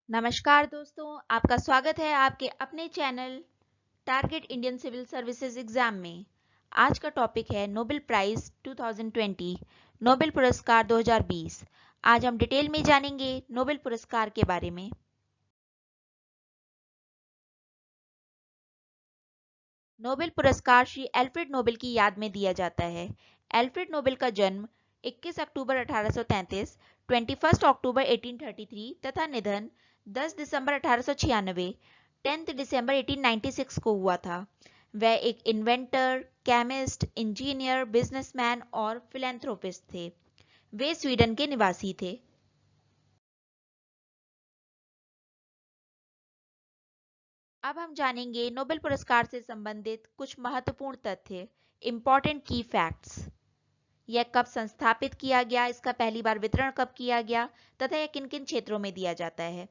नमस्कार दोस्तों, आपका स्वागत है आपके अपने channel target Indian civil services exam में। आज का टॉपिक है नोबेल प्राइज 2020, नोबेल पुरस्कार 2020। आज हम डिटेल में जानेंगे नोबेल पुरस्कार के बारे में। नोबेल पुरस्कार श्री एल्फ्रेड नोबेल की याद में दिया जाता है। एल्फ्रेड नोबेल का जन्म 21 अक्टूबर 1833, 21 अक्टूबर 1833 तथा निधन 10 दिसंबर 1896, 10 दिसंबर 1896 को हुआ था। वह एक इन्वेंटर, केमिस्ट, इंजीनियर, बिजनेसमैन और फिलेंथ्रोपिस्ट थे। वे स्वीडन के निवासी थे। अब हम जानेंगे नोबेल पुरस्कार से संबंधित कुछ महत्वपूर्ण तथ्य, इंपॉर्टेंट की फैक्ट्स। यह कब संस्थापित किया गया, इसका पहली बार वितरण कब किया गया तथा यह किन किन क्षेत्रों में दिया जाता है।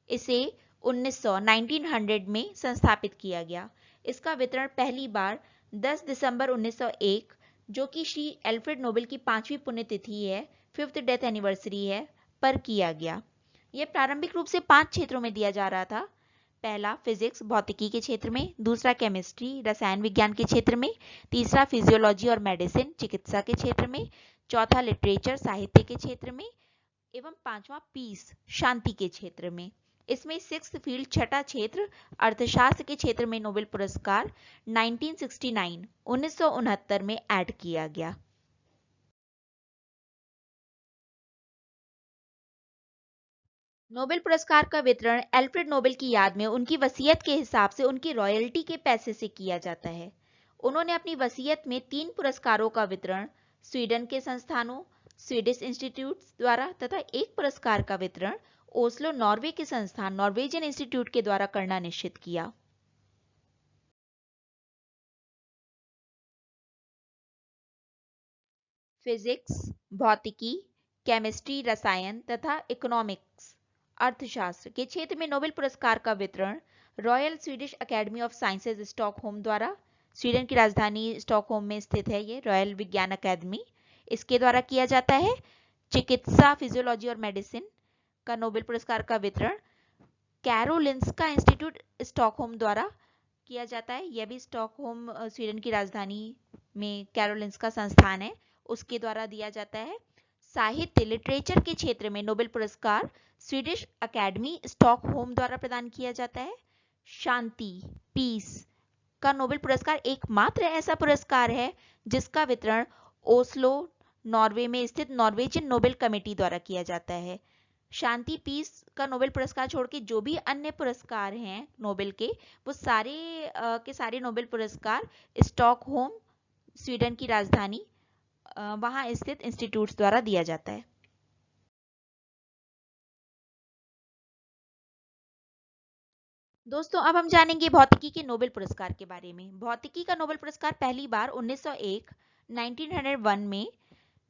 इसे 1900 में संस्थापित किया गया। इसका वितरण पहली बार 10 दिसंबर 1901, जो कि श्री एल्फ्रेड नोबेल की 5वीं पुण्यतिथि है, 5th डेथ एनिवर्सरी है, पर किया गया। यह प्रारंभिक रूप से 5 क्षेत्रों में दिया जा रहा था। पहला फिजिक्स भौतिकी के क्षेत्र में, दूसरा केमिस्ट्री रसायन विज्ञान के क्षेत्र में, तीसरा फिजियोलॉजी और मेडिसिन चिकित्सा के क्षेत्र में, चौथा लिटरेचर साहित्य के क्षेत्र में एवं पांचवा पीस शांति के क्षेत्र में। इसमें सिक्स्थ फील्ड छठा क्षेत्र अर्थशास्त्र के क्षेत्र में नोबेल पुरस्कार 1969 में ऐड किया गया। नोबेल पुरस्कार का वितरण एल्फ्रेड नोबेल की याद में उनकी वसीयत के हिसाब से उनकी रॉयल्टी के पैसे से किया जाता है। उन्होंने अपनी वसीयत में 3 पुरस्कारों का वितरण स्वीडन के संस्थानों स्वीडिश इंस्टीट्यूट द्वारा तथा 1 पुरस्कार का वितरण ओस्लो नॉर्वे के संस्थान नॉर्वेजियन इंस्टीट्यूट के द्वारा करना निश्चित किया। फिजिक्स भौतिकी केमिस्ट्री रसायन तथा इकोनॉमिक्स अर्थशास्त्र के क्षेत्र में नोबेल पुरस्कार का वितरण royal Swedish academy of sciences Stockholm द्वारा, स्वीडन की राजधानी स्टॉकहोम में स्थित है ये रॉयल विज्ञान अकेदमी, इसके द्वारा किया जाता है। चिकित्सा फिजियोलॉजी और मेडिसिन का नोबेल पुरस्कार का वितरण कैरोलिंस्का इंस्टीट्यूट स्टॉकहोम द्वारा किया जाता है। यह भी स्टॉकहोम स्वीडन की राजधानी में कैरोलिंस्का संस्थान है, उसके द्वारा दिया जाता है। साहित्य लिटरेचर के क्षेत्र में नोबेल पुरस्कार स्वीडिश अकेडमी स्टॉकहोम द्वारा प्रदान किया जाता है। शांति पीस का नोबेल पुरस्कार एकमात्र ऐसा पुरस्कार है जिसका वितरण ओस्लो नॉर्वे में स्थित नॉर्वेजियन नोबेल कमेटी द्वारा किया जाता है। शांति पीस का नोबेल पुरस्कार छोड़ के जो भी अन्य पुरस्कार हैं नोबेल के, वो सारे नोबेल पुरस्कार स्टॉकहोम स्वीडन की राजधानी वहां स्थित इंस्टीट्यूट्स द्वारा दिया जाता है। दोस्तों अब हम जानेंगे भौतिकी के नोबेल पुरस्कार के बारे में। भौतिकी का नोबेल पुरस्कार पहली बार 1901 में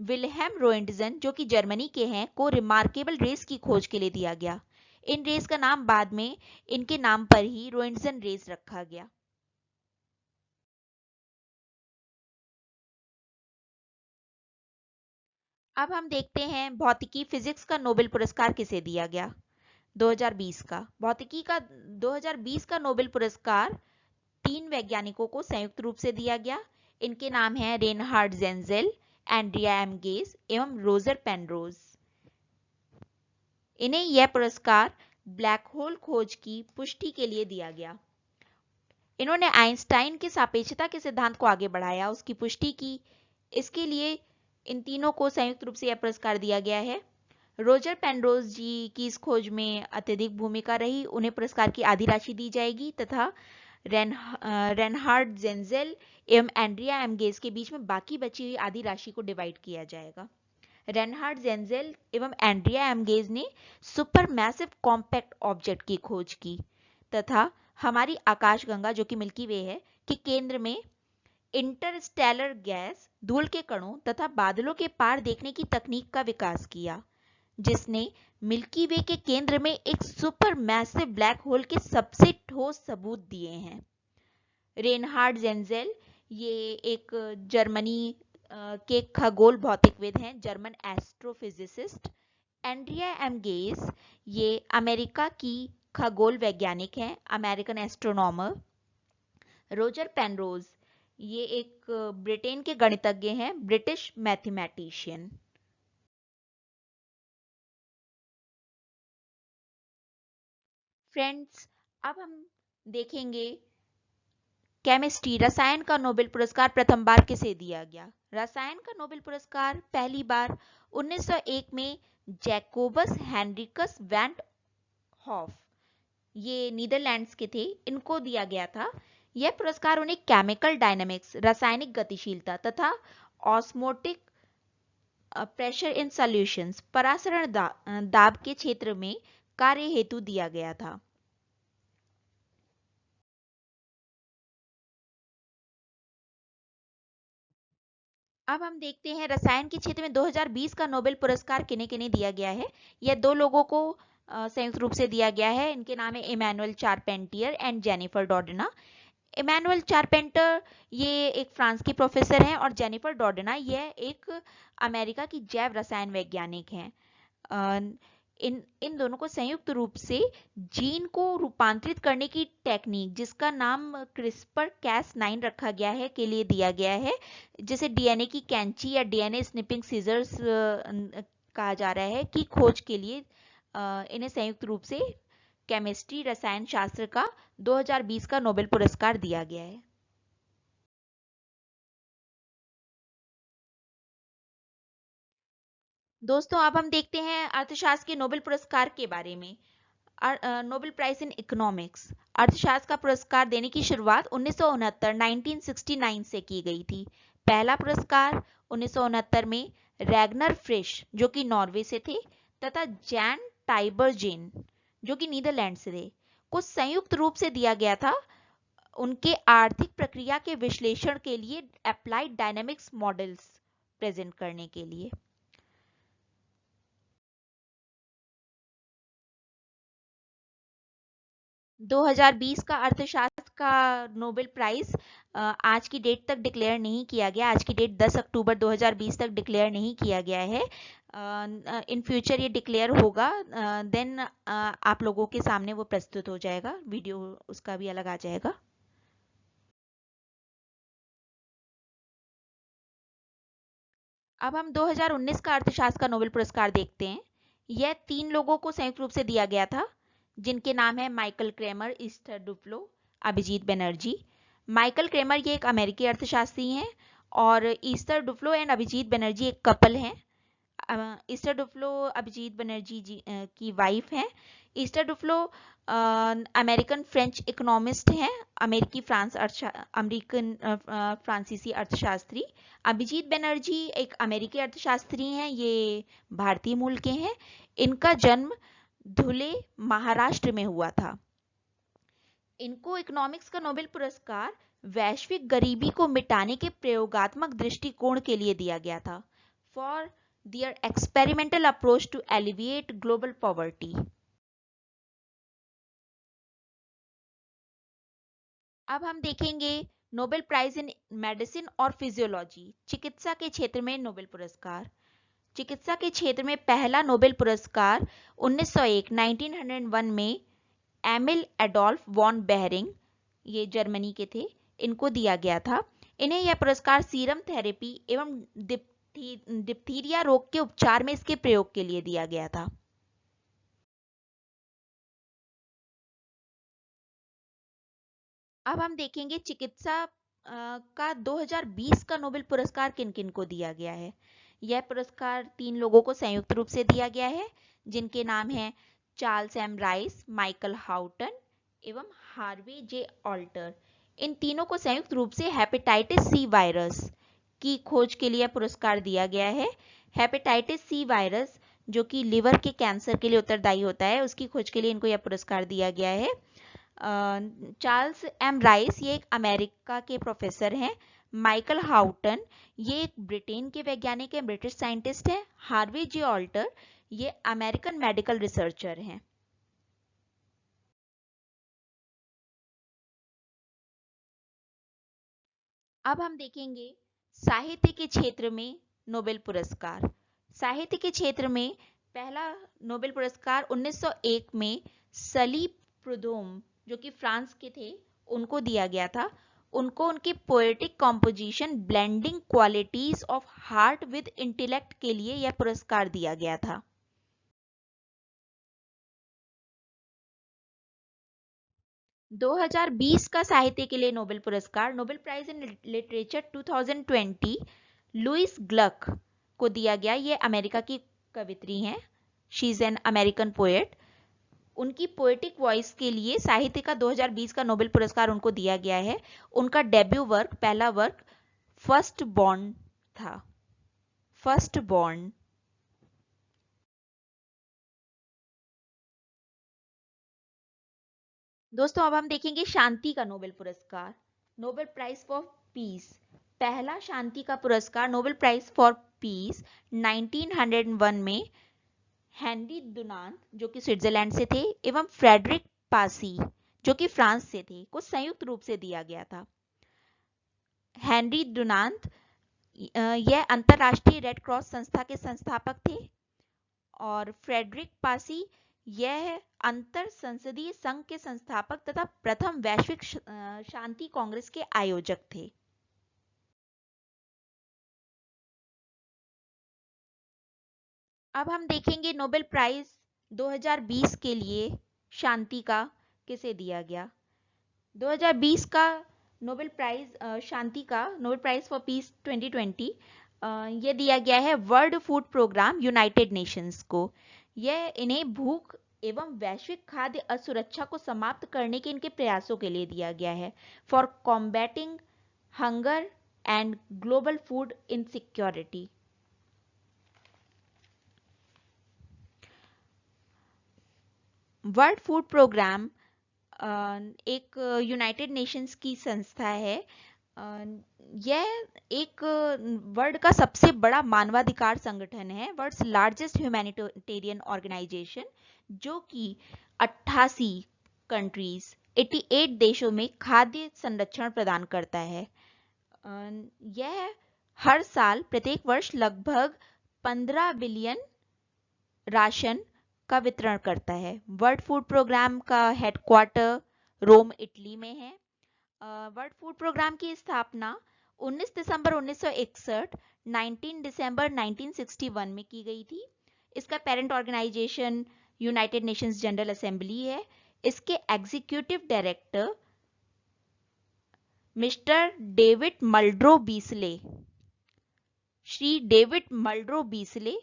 विल्हेम रोएंटजन, जो कि जर्मनी के हैं, को रिमार्केबल रेस की खोज के लिए दिया गया। इन रेस का नाम बाद में इनके नाम पर ही रोएंटजन रेस रखा गया। अब हम देखते हैं भौतिकी फिजिक्स का नोबेल पुरस्कार किसे दिया गया। 2020 का भौतिकी का 2020 का नोबेल पुरस्कार 3 वैज्ञानिकों को संयुक्त रूप से दिया गया। इनके नाम हैं रेनहार्ड जेंजेल, एंड्रिया एम गेज एवं रोजर पेनरोज। इन्हें यह पुरस्कार ब्लैक होल खोज की पुष्टि के लिए दिया गया। इन्होंने आइंस्टाइन के सापेक्षता के सिद्धांत को आगे बढ़ाया, उसकी पुष्टि की। इसके लिए इन तीनों को संयुक्त रूप से यह पुरस्कार दिया गया है। रोजर पेनरोज जी की इस खोज में अत्यधिक भूमिका रही, उन्हें पुरस्कार की आधी राशि दी जाएगी तथा रेनहार्ड जेंजेल एवं एंड्रिया एम गेज के बीच में बाकी बची हुई आधी राशि को डिवाइड किया जाएगा। रेनहार्ड जेंजेल एवं एंड्रिया एम गेज ने सुपर मैसिव कॉम्पैक्ट ऑब्जेक्ट की खोज की तथा हमारी आकाशगंगा, जो कि मिल्की वे है, के केंद्र में इंटरस्टेलर गैस, धूल के कणों तथा बादलों के पार देखने की तकनीक का विकास किया, जिसने मिल्की वे के केंद्र में एक सुपर मैसिव ब्लैक होल के सबसे ठोस सबूत दिए हैं। रेनहार्ड जेंजेल ये एक जर्मनी के खगोल भौतिकविद हैं, German astrophysicist. Andrea M Ghez ये अमेरिका की खगोल वैज्ञानिक हैं, अमेरिकन एस्ट्रोनॉमर। रोजर पेनरोज ये एक ब्रिटेन के गणितज्ञ हैं, ब्रिटिश मैथमेटिशियन। फ्रेंड्स, अब हम देखेंगे केमिस्ट्री, रसायन का नोबेल पुरस्कार प्रथम बार किसे दिया गया। रसायन का नोबेल पुरस्कार पहली बार 1901 में जैकोबस हेनरिकस वैन हॉफ, ये नीदरलैंड्स के थे, इनको दिया गया था। यह पुरस्कार उन्हें केमिकल डायनामिक्स, रासायनिक गतिशीलता तथा ऑस्मोटिक प्रेशर इन सॉल्यूशंस, परासरण दाब के क्षेत्र में कार्य हेतु दिया गया था। अब हम देखते हैं रसायन के क्षेत्र में 2020 का नोबेल पुरस्कार किन्हें किन्हें दिया गया है। यह दो लोगों को संयुक्त रूप से दिया गया है। इनके नाम है इमैनुअल चारपेंटियर एंड जेनिफर डॉर्डना। इमैनुअल चारपेंटर ये एक फ्रांस की प्रोफेसर हैं और जेनिफर डॉर्डना यह एक अमेरिका की जैव रसायन वैज्ञानिक हैं। इन इन दोनों को संयुक्त रूप से जीन को रूपांतरित करने की टेक्निक, जिसका नाम क्रिस्पर कैस 9 रखा गया है, के लिए दिया गया है, जिसे डीएनए की कैंची या डीएनए स्निपिंग सीजर्स कहा जा रहा है, की खोज के लिए इन्हें संयुक्त रूप से केमिस्ट्री, रसायन शास्त्र का 2020 का नोबेल पुरस्कार दिया गया है। दोस्तों, अब हम देखते हैं अर्थशास्त्र के नोबेल पुरस्कार के बारे में। नोबेल प्राइज इन इकोनॉमिक्स, अर्थशास्त्र का पुरस्कार देने की शुरुआत 1969 से की गई थी। पहला पुरस्कार 1969 में रैगनर फ्रिश, जो कि नॉर्वे से थे, तथा जैन टाइबरजेन, जो कि नीदरलैंड से थे, को संयुक्त रूप से दिया गया था उनके आर्थिक प्रक्रिया के विश्लेषण के लिए अप्लाइड डायनामिक्स मॉडल्स प्रेजेंट करने के लिए। 2020 का अर्थशास्त्र का नोबेल प्राइज आज की डेट तक डिक्लेयर नहीं किया गया। आज की डेट 10 अक्टूबर 2020 तक डिक्लेयर नहीं किया गया है। इन फ्यूचर ये डिक्लेयर होगा, देन आप लोगों के सामने वो प्रस्तुत हो जाएगा, वीडियो उसका भी अलग आ जाएगा। अब हम 2019 का अर्थशास्त्र का नोबेल पुरस्कार देखते हैं। यह 3 लोगों को संयुक्त रूप से दिया गया था, जिनके नाम है Michael Kremer, Esther Duflo, Abhijit Banerjee. Michael Kremer ये एक अमेरिकी अर्थशास्त्री हैं और Esther Duflo and Abhijit Banerjee एक कपल हैं। ईस्टर डुफ्लो अभिजीत बनर्जी जी की वाइफ हैं। Esther Duflo American French economist हैं, अमेरिकन फ्रांसीसी अर्थशास्त्री। अभिजीत बनर्जी एक अमेरिकी अर्थशास्त्री हैं, ये भारतीय मूल के हैं। इनका जन्म धुले, महाराष्ट्र में हुआ था। इनको इकोनॉमिक्स का नोबेल पुरस्कार वैश्विक गरीबी को मिटाने के प्रयोगात्मक दृष्टिकोण के लिए दिया गया था, for their experimental approach to alleviate global poverty. अब हम देखेंगे नोबेल प्राइज इन मेडिसिन और फिजियोलॉजी, चिकित्सा के क्षेत्र में नोबेल पुरस्कार। चिकित्सा के क्षेत्र में पहला नोबेल पुरस्कार 1901 में एमिल एडोल्फ वॉन बेहरिंग, ये जर्मनी के थे, इनको दिया गया था। इन्हें यह पुरस्कार सीरम थेरेपी एवं डिप्थीरिया रोग के उपचार में इसके प्रयोग के लिए दिया गया था। अब हम देखेंगे चिकित्सा का 2020 का नोबेल पुरस्कार किन किन को दिया गया है। यह पुरस्कार 3 लोगों को संयुक्त रूप से दिया गया है, जिनके नाम हैं Charles M rice, Michael Houghton एवं हार्वे जे ऑल्टर। इन तीनों को संयुक्त रूप से हेपेटाइटिस सी वायरस की खोज के लिए पुरस्कार दिया गया है। हेपेटाइटिस सी वायरस, जो कि लिवर के कैंसर के लिए उत्तरदायी होता है, उसकी खोज के लिए इनको यह पुरस्कार दिया गया है। चार्ल्स एम राइस ये एक अमेरिका के प्रोफेसर हैं। माइकल हाउटन ये एक ब्रिटेन के वैज्ञानिक हैं, ब्रिटिश साइंटिस्ट हैं। हार्वे जे ऑल्टर ये अमेरिकन मेडिकल रिसर्चर हैं। अब हम देखेंगे साहित्य के क्षेत्र में नोबेल पुरस्कार। साहित्य के क्षेत्र में पहला नोबेल पुरस्कार 1901 में सली प्रूदोम, जो कि फ्रांस के थे, उनको दिया गया था। उनको उनकी poetic composition blending qualities of heart with intellect के लिए यह पुरस्कार दिया गया था। दो 2020 का साहित्य के लिए नोबेल पुरस्कार, Nobel prize in literature 2020 Louise Gluck को दिया गया। ये अमेरिका की कवित्री हैं, she is an American poet. उनकी पोएटिक वॉइस के लिए साहित्य का 2020 का नोबेल पुरस्कार उनको दिया गया है। उनका डेब्यू वर्क, पहला वर्क फर्स्ट बॉर्न था, फर्स्ट बॉर्न। दोस्तों अब हम देखेंगे शांति का नोबेल पुरस्कार, नोबेल प्राइज फॉर पीस। पहला शांति का पुरस्कार नोबेल प्राइज फॉर पीस 1901 में हेनरी डुनांत, जो कि स्विट्जरलैंड से थे, एवं फ्रेडरिक पासी, जो कि फ्रांस से थे, को संयुक्त रूप से दिया गया था। हेनरी डुनांत यह अंतरराष्ट्रीय रेड क्रॉस संस्था के संस्थापक थे और फ्रेडरिक पासी यह अंतर संसदीय संघ के संस्थापक तथा प्रथम वैश्विक शांति कांग्रेस के आयोजक थे। अब हम देखेंगे नोबेल प्राइज 2020 के लिए शांति का किसे दिया गया। 2020 का नोबेल प्राइज शांति का, नोबेल प्राइज फॉर पीस 2020 यह दिया गया है world food programme united nations को। यह इन्हें भूख एवं वैश्विक खाद्य असुरक्षा को समाप्त करने के इनके प्रयासों के लिए दिया गया है, for combating hunger and global food insecurity. World food programme एक यूनाइटेड नेशंस की संस्था है। यह एक वर्ल्ड का सबसे बड़ा मानवाधिकार संगठन है, वर्ल्ड्स लार्जेस्ट ह्यूमैनिटेरियन ऑर्गेनाइजेशन, जो कि 88 कंट्रीज, 88 देशों में खाद्य संरक्षण प्रदान करता है। यह हर साल प्रत्येक वर्ष लगभग 15 बिलियन राशन का वितरण करता है। वर्ल्ड फूड प्रोग्राम का हेडक्वार्टर रोम, इटली में है। वर्ल्ड फूड प्रोग्राम की स्थापना 19 दिसंबर 1961, 19 दिसंबर 1961 में की गई थी। इसका parent organisation United Nations General Assembly है। इसके executive director mister David Muldrow Beasley, Shri David Muldrow Beasley,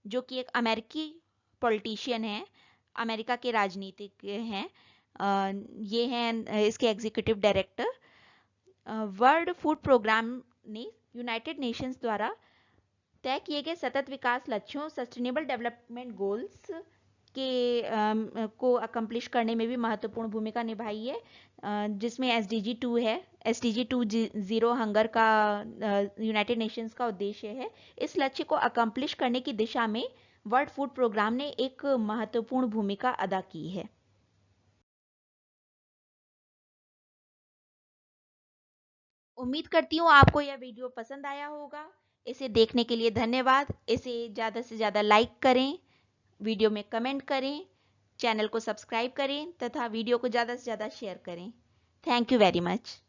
जो कि एक अमेरिकी पॉलिटिशियन है, अमेरिका के राजनीतिक हैं, ये हैं इसके executive director. World food programme ने यूनाइटेड नेशंस द्वारा तय किए गए सतत विकास लक्ष्यों, सस्टेनेबल डेवलपमेंट गोल्स के को अकम्प्लिश करने में भी महत्वपूर्ण भूमिका निभाई है, जिसमें SDG 2 है। SDG 2 जीरो हंगर का यूनाइटेड नेशंस का उद्देश्य है। इस लक्ष्य को अकम्प्लिश करने की दिशा में वर्ल्ड फूड प्रोग्राम ने एक महत्वपूर्ण भूमिका अदा की है। उम्मीद करती हूँ आपको यह वीडियो पसंद आया होगा। इसे देखने के लिए धन्यवाद। इसे ज़्यादा से ज़्यादा लाइक करें, वीडियो में कमेंट करें, चैनल को सब्सक्राइब करें तथा वीडियो को ज़्यादा से ज़्यादा शेयर करें। Thank you very much.